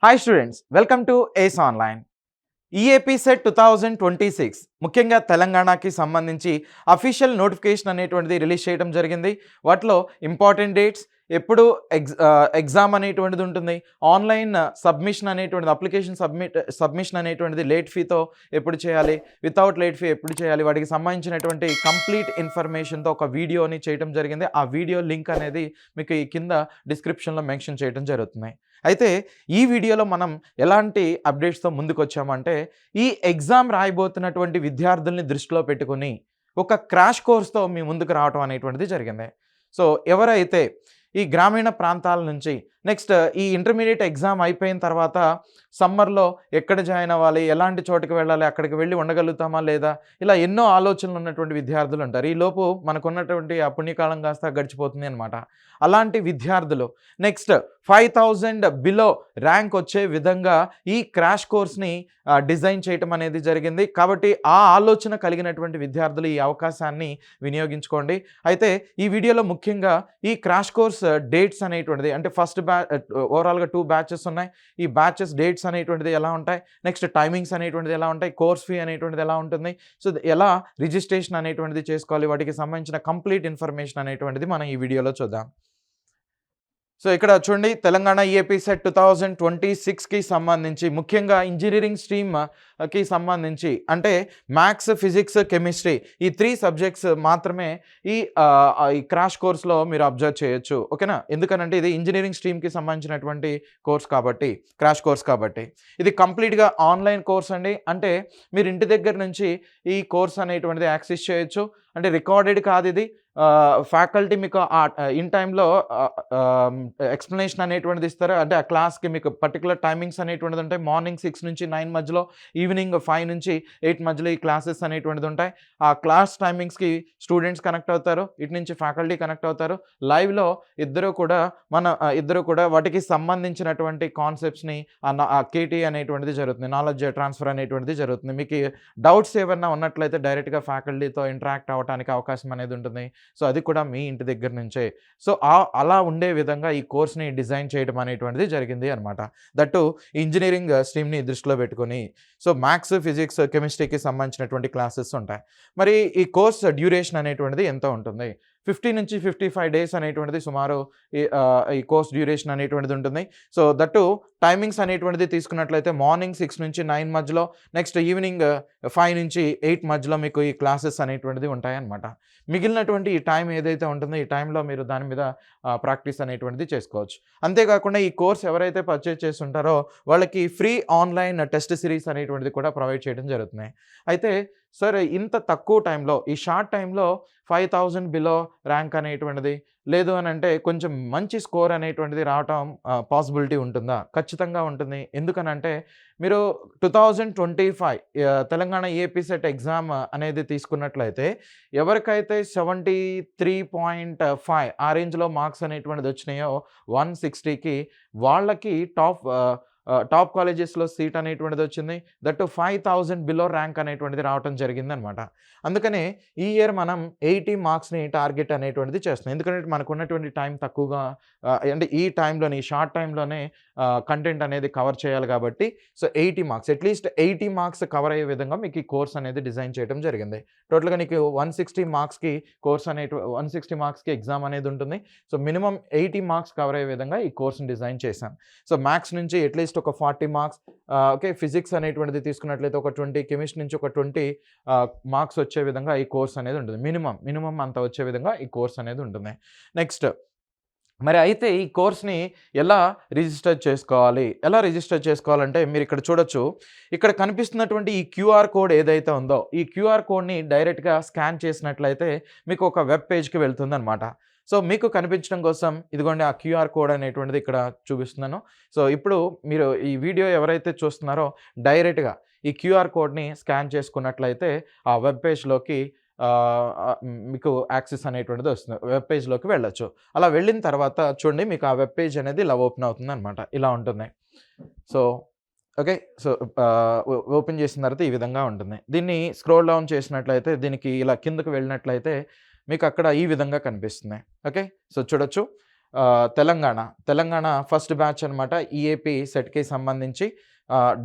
Hi students, welcome to Ace Online. EAP CET 2026 ముఖ్యంగా తెలంగాణకి సంబంధించి అఫీషియల్ నోటిఫికేషన్ అనేటువంటిది రిలీజ్ చేయడం జరిగింది. వాటిలో ఇంపార్టెంట్ డేట్స్, ఎప్పుడు ఎగ్జామ్ అనేటువంటిది ఉంటుంది, ఆన్లైన్ సబ్మిషన్ అనేటువంటిది, అప్లికేషన్ సబ్మిషన్ అనేటువంటిది లేట్ ఫీతో ఎప్పుడు చేయాలి, వితౌట్ లేట్ ఫీ ఎప్పుడు చేయాలి, వాటికి సంబంధించినటువంటి కంప్లీట్ ఇన్ఫర్మేషన్తో ఒక వీడియోని చేయడం జరిగింది. ఆ వీడియో లింక్ అనేది మీకు ఈ కింద డిస్క్రిప్షన్లో మెన్షన్ చేయడం జరుగుతుంది. అయితే ఈ వీడియోలో మనం ఎలాంటి అప్డేట్స్తో ముందుకు వచ్చామంటే, ఈ ఎగ్జామ్ రాయబోతున్నటువంటి విద్యార్థుల్ని దృష్టిలో పెట్టుకొని ఒక క్రాష్ కోర్స్తో మీ ముందుకు రావటం అనేటువంటిది జరిగింది. సో ఎవరైతే ఈ గ్రామీణ ప్రాంతాల నుంచి నెక్స్ట్ ఈ ఇంటర్మీడియట్ ఎగ్జామ్ అయిపోయిన తర్వాత సమ్మర్లో ఎక్కడ జాయిన్ అవ్వాలి, ఎలాంటి చోటుకి వెళ్ళాలి, అక్కడికి వెళ్ళి ఉండగలుగుతామా లేదా, ఇలా ఎన్నో ఆలోచనలు ఉన్నటువంటి విద్యార్థులు ఉంటారు. ఈలోపు మనకున్నటువంటి ఆ పుణ్యకాలం కాస్త గడిచిపోతుంది అనమాట. అలాంటి విద్యార్థులు నెక్స్ట్ 5000 బిలో ర్యాంక్ వచ్చే విధంగా ఈ క్రాష్ కోర్స్ని డిజైన్ చేయటం అనేది జరిగింది. కాబట్టి ఆ ఆలోచన కలిగినటువంటి విద్యార్థులు ఈ అవకాశాన్ని వినియోగించుకోండి. అయితే ఈ వీడియోలో ముఖ్యంగా ఈ క్రాష్ కోర్స్ డేట్స్ అనేటువంటిది, అంటే ఫస్ట్ ఓవరాల్గా 2 బ్యాచెస్ ఉన్నాయి. ఈ బ్యాచెస్ డేట్స్ అనేటువంటిది ఎలా ఉంటాయి, నెక్స్ట్ టైమింగ్స్ అనేటువంటిది ఎలా ఉంటాయి, కోర్స్ ఫీ అనేటువంటిది ఎలా ఉంటుంది, సో ఎలా రిజిస్ట్రేషన్ అనేటువంటిది చేసుకోవాలి, వాటికి సంబంధించిన కంప్లీట్ ఇన్ఫర్మేషన్ అనేటువంటిది మనం ఈ వీడియోలో చూద్దాం. సో ఇక్కడ చూడండి, తెలంగాణ ఈఏపీ సెట్ 2026కి సంబంధించి ముఖ్యంగా ఇంజనీరింగ్ స్ట్రీమ్కి సంబంధించి, అంటే మ్యాథ్స్, ఫిజిక్స్, కెమిస్ట్రీ ఈ 3 సబ్జెక్ట్స్ మాత్రమే ఈ క్రాష్ కోర్స్లో మీరు అబ్జర్వ్ చేయొచ్చు. ఓకేనా? ఎందుకనంటే ఇది ఇంజనీరింగ్ స్ట్రీమ్కి సంబంధించినటువంటి కోర్స్ కాబట్టి, క్రాష్ కోర్స్ కాబట్టి. ఇది కంప్లీట్గా ఆన్లైన్ కోర్స్ అండి. అంటే మీరు ఇంటి దగ్గర నుంచి ఈ కోర్స్ అనేటువంటిది యాక్సెస్ చేయొచ్చు. అంటే రికార్డెడ్ కాదు ఇది. ఫ్యాకల్టీ మీకు ఇన్ టైంలో ఎక్స్ప్లెనేషన్ అనేటువంటిది ఇస్తారు. అంటే ఆ క్లాస్కి మీకు పర్టికులర్ టైమింగ్స్ అనేటువంటిది ఉంటాయి. మార్నింగ్ 6 నుంచి 9 మధ్యలో, ఈవినింగ్ 5 నుంచి 8 మధ్యలో ఈ క్లాసెస్ అనేటువంటిది ఉంటాయి. ఆ క్లాస్ టైమింగ్స్కి స్టూడెంట్స్ కనెక్ట్ అవుతారు, ఇటు నుంచి ఫ్యాకల్టీ కనెక్ట్ అవుతారు. లైవ్లో ఇద్దరు కూడా వాటికి సంబంధించినటువంటి కాన్సెప్ట్స్ని కేటీ అనేటువంటిది జరుగుతుంది, నాలెడ్జ్ ట్రాన్స్ఫర్ అనేటువంటిది జరుగుతుంది. మీకు డౌట్స్ ఏమన్నా ఉన్నట్లయితే డైరెక్ట్గా ఫ్యాకల్టీతో ఇంటరాక్ట్ అవ్వడానికి అవకాశం అనేది ఉంటుంది. సో అది కూడా మీ ఇంటి దగ్గర నుంచే. సో అలా ఉండే విధంగా ఈ కోర్స్ని డిజైన్ చేయడం అనేటువంటిది జరిగింది అనమాట. దట్టు ఇంజనీరింగ్ స్ట్రీమ్ని దృష్టిలో పెట్టుకొని. సో మ్యాథ్స్, ఫిజిక్స్, కెమిస్ట్రీకి సంబంధించినటువంటి క్లాసెస్ ఉంటాయి. మరి ఈ కోర్స్ డ్యూరేషన్ అనేటువంటిది ఎంత ఉంటుంది? 50 నుంచి 55 డేస్ అనేటువంటిది సుమారు ఈ కోర్స్ డ్యూరేషన్ అనేటువంటిది ఉంటుంది. సో దట్టు టైమింగ్స్ అనేటువంటిది తీసుకున్నట్లయితే మార్నింగ్ 6 నుంచి 9 మధ్యలో, నెక్స్ట్ ఈవినింగ్ 5 నుంచి 8 మధ్యలో మీకు ఈ క్లాసెస్ అనేటువంటిది ఉంటాయన్నమాట. మిగిలినటువంటి ఈ టైం ఏదైతే ఉంటుందో ఈ టైంలో మీరు దాని మీద ప్రాక్టీస్ అనేటువంటిది చేసుకోవచ్చు. అంతేకాకుండా ఈ కోర్స్ ఎవరైతే పర్చేజ్ చేస్తుంటారో వాళ్ళకి ఫ్రీ ఆన్లైన్ టెస్ట్ సిరీస్ అనేటువంటిది కూడా ప్రొవైడ్ చేయడం జరుగుతుంది. అయితే సార్, ఇంత తక్కువ టైంలో, ఈ షార్ట్ టైంలో 5000 బిలో ర్యాంక్ అనేటువంటిది లేదు అని అంటే కొంచెం మంచి స్కోర్ అనేటువంటిది రావటం పాసిబిలిటీ ఉంటుందా? ఖచ్చితంగా ఉంటుంది. ఎందుకనంటే మీరు 2025 తెలంగాణ ఏపీ సెట్ ఎగ్జామ్ అనేది తీసుకున్నట్లయితే ఎవరికైతే 73.5 ఆ రేంజ్లో మార్క్స్ అనేటువంటిది వచ్చినాయో 160కి, వాళ్ళకి టాప్ కాలేజెస్లో సీట్ అనేటువంటిది వచ్చింది. దట్టు 5000 బిలో ర్యాంక్ అనేటువంటిది రావటం జరిగిందనమాట. అందుకనే ఈ ఇయర్ మనం 80 మార్క్స్ని టార్గెట్ అనేటువంటిది చేస్తున్నాం. ఎందుకంటే మనకు ఉన్నటువంటి టైం తక్కువగా, అంటే ఈ టైంలోనే, ఈ షార్ట్ టైంలోనే కంటెంట్ అనేది కవర్ చేయాలి కాబట్టి, so 80 marks, at least 80 marks cover అయ్యే విధంగా మీకు ఈ కోర్స్ అనేది డిజైన్ చేయడం జరిగింది. టోటల్గా నీకు 160 మార్క్స్కి కోర్స్ 160 మార్క్స్కి ఎగ్జామ్ అనేది ఉంటుంది. సో మినిమం 80 మార్క్స్ కవర్ అయ్యే విధంగా ఈ కోర్స్ని డిజైన్ చేశాం. సో మ్యాథ్స్ నుంచి అట్లీస్ట్ ఒక 40 మార్క్స్, ఓకే, ఫిజిక్స్ అనేటువంటిది తీసుకున్నట్లయితే ఒక 20, కెమిస్ట్రీ నుంచి ఒక 20 మార్క్స్ వచ్చే విధంగా ఈ కోర్స్ అనేది ఉంటుంది. మినిమం అంత వచ్చే విధంగా ఈ కోర్స్ అనేది ఉంటుంది. నెక్స్ట్ మరి అయితే ఈ కోర్స్ని ఎలా రిజిస్టర్ చేసుకోవాలంటే మీరు ఇక్కడ చూడొచ్చు. ఇక్కడ కనిపిస్తున్నటువంటి ఈ క్యూఆర్ కోడ్ ఏదైతే ఉందో, ఈ క్యూఆర్ కోడ్ని డైరెక్ట్గా స్కాన్ చేసినట్లయితే మీకు ఒక వెబ్ పేజ్కి వెళ్తుందన్నమాట. సో మీకు కనిపించడం కోసం ఇదిగోండి ఆ క్యూఆర్ కోడ్ అనేటువంటిది ఇక్కడ చూపిస్తున్నాను. సో ఇప్పుడు మీరు ఈ వీడియో ఎవరైతే చూస్తున్నారో డైరెక్ట్గా ఈ క్యూఆర్ కోడ్ని స్కాన్ చేసుకున్నట్లయితే ఆ వెబ్ పేజ్లోకి మీకు యాక్సెస్ అనేటువంటిది వస్తుంది. వెబ్ పేజ్లోకి వెళ్ళొచ్చు. అలా వెళ్ళిన తర్వాత చూడండి, మీకు ఆ వెబ్ పేజ్ అనేది ఇలా ఓపెన్ అవుతుంది అనమాట. ఇలా ఉంటుంది. సో ఓకే, సో ఓపెన్ చేసిన తర్వాత ఈ విధంగా ఉంటుంది. దీన్ని స్క్రోల్ డౌన్ చేసినట్లయితే, దీనికి ఇలా కిందకు వెళ్ళినట్లయితే మీకు అక్కడ ఈ విధంగా కనిపిస్తుంది. ఓకే, సో చూడొచ్చు. తెలంగాణ ఫస్ట్ బ్యాచ్ అనమాట. ఈఏపీ సెట్‌కి సంబంధించి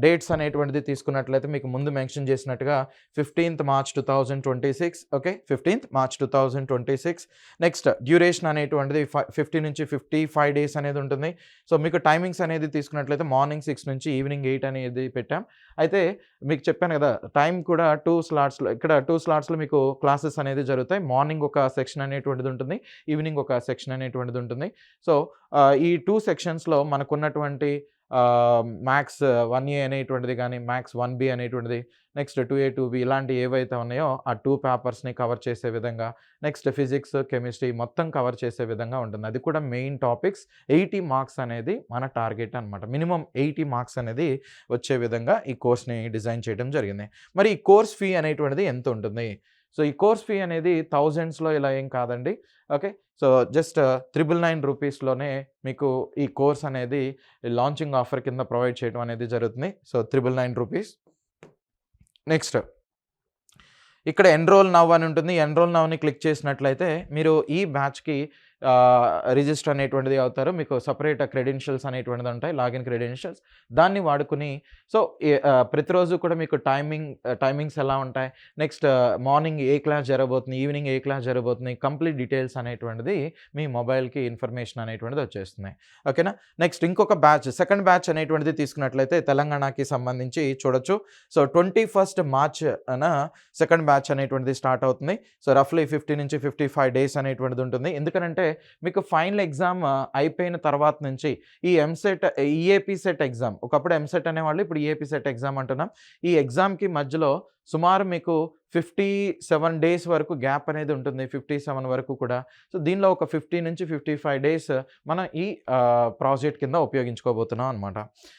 డేట్స్ అనేటువంటిది తీసుకున్నట్లయితే మీకు ముందు మెన్షన్ చేసినట్టుగా 15th March 2026 okay. 15th March 2026. Next duration అనేటువంటిది 50-55 డేస్ అనేది ఉంటుంది. సో, మీకు టైమింగ్స్ అనేది తీసుకున్నట్లయితే మార్నింగ్ 6 నుంచి ఈవినింగ్ 8 అనేది పెట్టాం. అయితే మీకు చెప్పాను కదా! టైం కూడా 2 స్లాట్స్‌లో ఇక్కడ 2 స్లాట్స్‌లో మీకు క్లాసెస్ అనేది జరుగుతాయి. మార్నింగ్ ఒక సెక్షన్ అనేటువంటిది ఉంటుంది. ఈవినింగ్ ఒక సెక్షన్ అనేటువంటిది ఉంటుంది. సో, ఈ 2 సెక్షన్స్‌లో మనకున్నటువంటి మ్యాథ్స్ 1A అనేటువంటిది గానీ, మ్యాథ్స్ 1B అనేటువంటిది, నెక్స్ట్ 2A, 2B ఇలాంటివి ఏవైతే ఉన్నాయో ఆ 2 పేపర్స్‌ని కవర్ చేసే విధంగా, నెక్స్ట్ ఫిజిక్స్, కెమిస్ట్రీ మొత్తం కవర్ చేసే విధంగా ఉంటుంది. అది కూడా మెయిన్ టాపిక్స్. 80 మార్క్స్ అనేది మన టార్గెట్ అనమాట. మినిమమ్ 80 మార్క్స్ అనేది వచ్చే విధంగా ఈ కోర్స్‌ని డిజైన్ చేయడం జరిగింది. మరి ఈ కోర్స్ ఫీ అనేటువంటిది ఎంత ఉంటుంది? సో, ఈ కోర్స్ ఫీ అనేది థౌసండ్స్‌లో ఇలా ఏం కాదండి. ఓకే. సో, జస్ట్ 999 రూపీస్‌లోనే మీకు ఈ కోర్స్ అనేది లాంచింగ్ ఆఫర్ కింద ప్రొవైడ్ చేయడం అనేది జరుగుతుంది. So, 999 rupees. నెక్స్ట్ ఇక్కడ ఎన్రోల్ నౌ అని ఉంటుంది. ఎన్రోల్ నౌని క్లిక్ చేసినట్లయితే మీరు ఈ బ్యాచ్‌కి రిజిస్టర్ అనేటువంటిది అవుతారు. మీకు సెపరేట్ క్రెడెన్షియల్స్ అనేటువంటిది ఉంటాయి. Login credentials. దాన్ని వాడుకొని సో, ప్రతిరోజు కూడా మీకు టైమింగ్స్ ఎలా ఉంటాయి, నెక్స్ట్ మార్నింగ్ ఏ క్లాస్ జరగబోతుంది, ఈవినింగ్ ఏ క్లాస్ జరగబోతుంది, కంప్లీట్ డీటెయిల్స్ అనేటువంటిది మీ మొబైల్‌కి ఇన్ఫర్మేషన్ అనేటువంటిది వచ్చేస్తుంది. ఓకేనా? నెక్స్ట్ ఇంకొక బ్యాచ్, సెకండ్ బ్యాచ్ అనేటువంటిది తీసుకున్నట్లయితే తెలంగాణకి సంబంధించి చూడొచ్చు. So, 21st March second batch అనేటువంటిది స్టార్ట్ అవుతుంది. సో, రఫ్‌లీ 50-55 డేస్ అనేటువంటిది ఉంటుంది. ఎందుకనంటే మీకు ఫైనల్ ఎగ్జామ్ అయిపోయిన తర్వాత నుంచి ఈ ఎంసెట్, ఈఏపీ సెట్ ఎగ్జామ్, ఒకప్పుడు ఎంసెట్ అనేవాళ్ళు, ఇప్పుడు ఈఏపీ సెట్ ఎగ్జామ్ అంటున్నాం. ఈ ఎగ్జామ్‌కి మధ్యలో సుమారు మీకు 57 డేస్ వరకు గ్యాప్ అనేది ఉంటుంది. 57 వరకు కూడా. సో, దీనిలో ఒక 50-55 డేస్ మనం ఈ ప్రాజెక్ట్ కింద ఉపయోగించుకోబోతున్నాం అనమాట.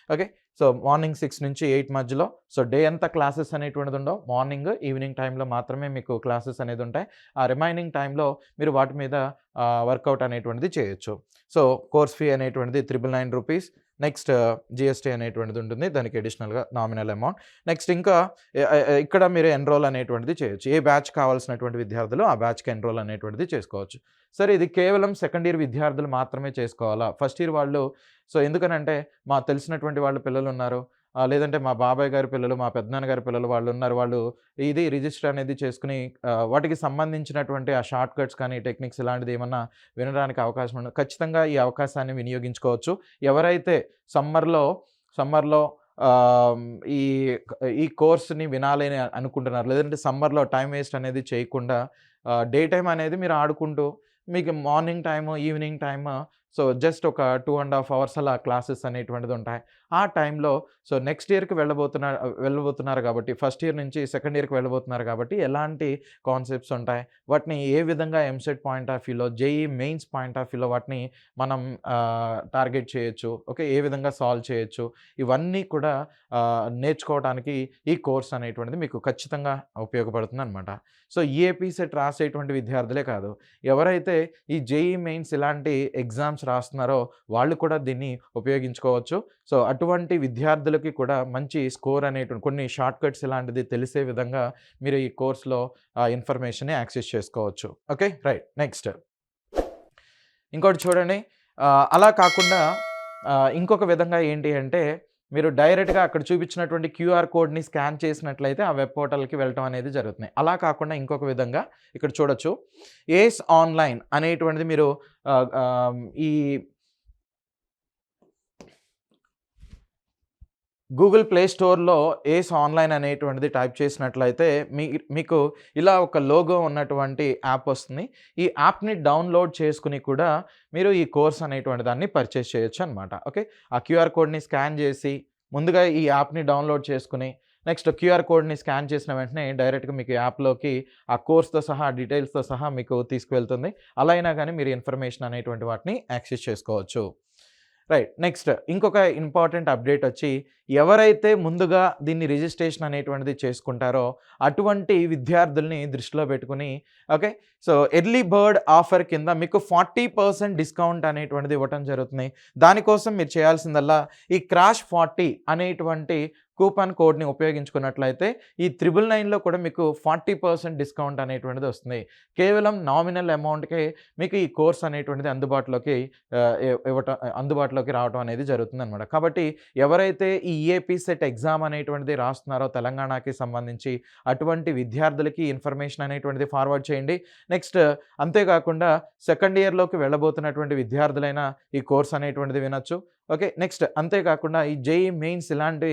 ఓకే. సో, మార్నింగ్ 6 నుంచి 8 మధ్యలో. సో, డే అంతా క్లాసెస్ అనేటువంటిది ఉండవు. మార్నింగ్, ఈవినింగ్ టైంలో మాత్రమే మీకు క్లాసెస్ అనేది ఉంటాయి. ఆ రిమైనింగ్ టైంలో మీరు వాటి మీద వర్కౌట్ అనేటువంటిది చేయొచ్చు. సో, కోర్స్ ఫీ అనేటువంటిది 999 రూపీస్. నెక్స్ట్ జీఎస్టీ అనేటువంటిది ఉంటుంది. దానికి అడిషనల్‌గా నామినల్ అమౌంట్. నెక్స్ట్ ఇంకా ఇక్కడ మీరు ఎన్రోల్ అనేటువంటిది చేయొచ్చు. ఏ బ్యాచ్ కావాల్సినటువంటి విద్యార్థులు ఆ బ్యాచ్‌కి ఎన్రోల్ అనేటువంటిది చేసుకోవచ్చు. సరే, ఇది కేవలం సెకండ్ ఇయర్ విద్యార్థులు మాత్రమే చేసుకోవాలా? ఫస్ట్ ఇయర్ వాళ్ళు సో, ఎందుకనంటే మాకు తెలిసినటువంటి వాళ్ళ పిల్లలున్నారు. లేదంటే మా బాబాయ్ గారి పిల్లలు, మా పెద్దనాన్న గారి పిల్లలు వాళ్ళున్నారు. వాళ్ళు ఇది రిజిస్టర్ అనేది చేసుకొని వాటికి సంబంధించినటువంటి ఆ షార్ట్ కట్స్ కానీ, టెక్నిక్స్ ఇలాంటిది ఏమన్నా వినడానికి అవకాశం ఉండదు. ఖచ్చితంగా ఈ అవకాశాన్ని వినియోగించుకోవచ్చు. ఎవరైతే సమ్మర్‌లో ఆహ్, ఈ ఈ కోర్స్‌ని వినాలి అని అనుకుంటున్నారు, లేదంటే సమ్మర్‌లో టైం వేస్ట్ అనేది చేయకుండా డే టైమ్ అనేది మీరు ఆడుకుంటూ, మీకు morning time, evening time so, just ఒక 2½ అవర్స్ అలా క్లాసెస్ అనేటువంటిది ఉంటాయి. ఆ టైంలో సో, నెక్స్ట్ ఇయర్‌కి వెళ్ళబోతున్నారు కాబట్టి, ఫస్ట్ ఇయర్ నుంచి సెకండ్ ఇయర్‌కి వెళ్ళబోతున్నారు కాబట్టి, ఎలాంటి కాన్సెప్ట్స్ ఉంటాయి, వాటిని ఏ విధంగా ఎంసెట్ పాయింట్ ఆఫ్ వ్యూలో, జేఈఈ మెయిన్స్ పాయింట్ ఆఫ్ వ్యూలో వాటిని మనం టార్గెట్ చేయొచ్చు. ఓకే. ఏ విధంగా సాల్వ్ చేయొచ్చు, ఇవన్నీ కూడా నేర్చుకోవడానికి ఈ కోర్స్ అనేటువంటిది మీకు ఖచ్చితంగా ఉపయోగపడుతుందనమాట. సో, ఈఏపీ సెట్ రాసేటువంటి విద్యార్థులే కాదు, ఎవరైతే ఈ జేఈఈ మెయిన్స్ ఇలాంటి ఎగ్జామ్స్ రాస్తున్నారో వాళ్ళు కూడా దీన్ని ఉపయోగించుకోవచ్చు. సో, అటువంటి విద్యార్థులకి కూడా మంచి స్కోర్ అనేటువంటి కొన్ని షార్ట్ కట్స్ ఇలాంటిది తెలిసే విధంగా మీరు ఈ కోర్స్‌లో ఇన్ఫర్మేషన్‌ని యాక్సెస్ చేసుకోవచ్చు. ఓకే. రైట్. నెక్స్ట్ ఇంకోటి చూడండి. అలా కాకుండా ఇంకొక విధంగా ఏంటి అంటే, మీరు డైరెక్ట్‌గా అక్కడ చూపించినటువంటి క్యూఆర్ కోడ్‌ని స్కాన్ చేసినట్లయితే ఆ వెబ్ పోర్టల్‌కి వెళ్ళటం అనేది జరుగుతుంది. అలా కాకుండా ఇంకొక విధంగా ఇక్కడ చూడొచ్చు. ఏస్ ఆన్‌లైన్ అనేటువంటిది మీరు ఈ గూగుల్ ప్లే స్టోర్‌లో ఏస్ ఆన్‌లైన్ అనేటువంటిది టైప్ చేసినట్లయితే మీకు ఇలా ఒక లోగో ఉన్నటువంటి యాప్ వస్తుంది. ఈ యాప్‌ని డౌన్‌లోడ్ చేసుకొని కూడా మీరు ఈ కోర్స్ అనేటువంటి దాన్ని పర్చేస్ చేయొచ్చనమాట. ఓకే. ఆ క్యూఆర్ కోడ్‌ని స్కాన్ చేసి ముందుగా ఈ యాప్‌ని డౌన్‌లోడ్ చేసుకొని, నెక్స్ట్ క్యూఆర్ కోడ్‌ని స్కాన్ చేసిన వెంటనే డైరెక్ట్‌గా మీకు యాప్‌లోకి ఆ కోర్స్‌తో సహా, డీటెయిల్స్‌తో సహా మీకు తీసుకువెళ్తుంది. అలా అయినా గానీ మీరు ఇన్ఫర్మేషన్ అనేటువంటి వాటిని యాక్సెస్ చేసుకోవచ్చు. రైట్. నెక్స్ట్ ఇంకొక ఇంపార్టెంట్ అప్డేట్ వచ్చి, ఎవరైతే ముందుగా దీన్ని రిజిస్ట్రేషన్ అనేటువంటిది చేసుకుంటారో అటువంటి విద్యార్థుల్ని దృష్టిలో పెట్టుకొని okay. So, early bird offer కింద మీకు 40% డిస్కౌంట్ అనేటువంటిది ఇవ్వటం జరుగుతుంది. దానికోసం మీరు చేయాల్సిందల్లా ఈ క్రాష్ 40 అనేటువంటి కూపన్ కోడ్‌ని ఉపయోగించుకున్నట్లయితే ఈ 999లో కూడా మీకు 40% డిస్కౌంట్ అనేటువంటిది వస్తుంది. కేవలం నామినల్ అమౌంట్‌కే మీకు ఈ కోర్స్ అనేటువంటిది అందుబాటులోకి అందుబాటులోకి రావటం అనేది జరుగుతుందనమాట. కాబట్టి ఎవరైతే ఈ ఈఏపీ సెట్ ఎగ్జామ్ అనేటువంటిది రాస్తున్నారో తెలంగాణకి సంబంధించి అటువంటి విద్యార్థులకి ఇన్ఫర్మేషన్ అనేటువంటిది ఫార్వర్డ్ చేయండి. నెక్స్ట్ అంతేకాకుండా సెకండ్ ఇయర్‌లోకి వెళ్ళబోతున్నటువంటి విద్యార్థులైనా ఈ కోర్స్ అనేటువంటిది వినొచ్చు. ఓకే. నెక్స్ట్ అంతేకాకుండా ఈ జేఈఈ మెయిన్స్ ఇలాంటి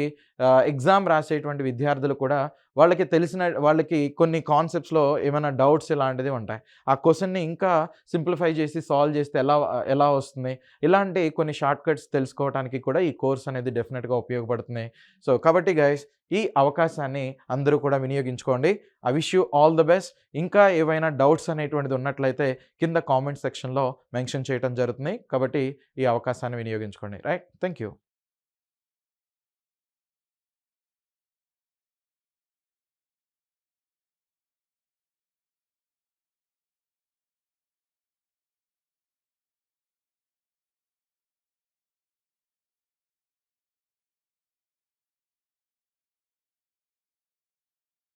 ఎగ్జామ్ రాసేటువంటి విద్యార్థులు కూడా వాళ్ళకి కొన్ని కాన్సెప్ట్స్‌లో ఏమైనా డౌట్స్ ఇలాంటిది ఉంటాయి. ఆ క్వెషన్‌ని ఇంకా సింప్లిఫై చేసి సాల్వ్ చేస్తే ఎలా వస్తుంది? ఇలాంటి కొన్ని షార్ట్ కట్స్ తెలుసుకోవటానికి కూడా ఈ కోర్స్ అనేది డెఫినిట్‌గా ఉపయోగపడుతుంది. సో, కాబట్టి గైస్ ఈ అవకాశాన్ని అందరూ కూడా వినియోగించుకోండి. I wish you all the best. ఇంకా ఏవైనా డౌట్స్ అనేటువంటిది ఉన్నట్లయితే కింద కామెంట్ సెక్షన్‌లో మెన్షన్ చేయటం జరుగుతుంది. కాబట్టి ఈ అవకాశాన్ని వినియోగించుకోండి. రైట్. Thank you.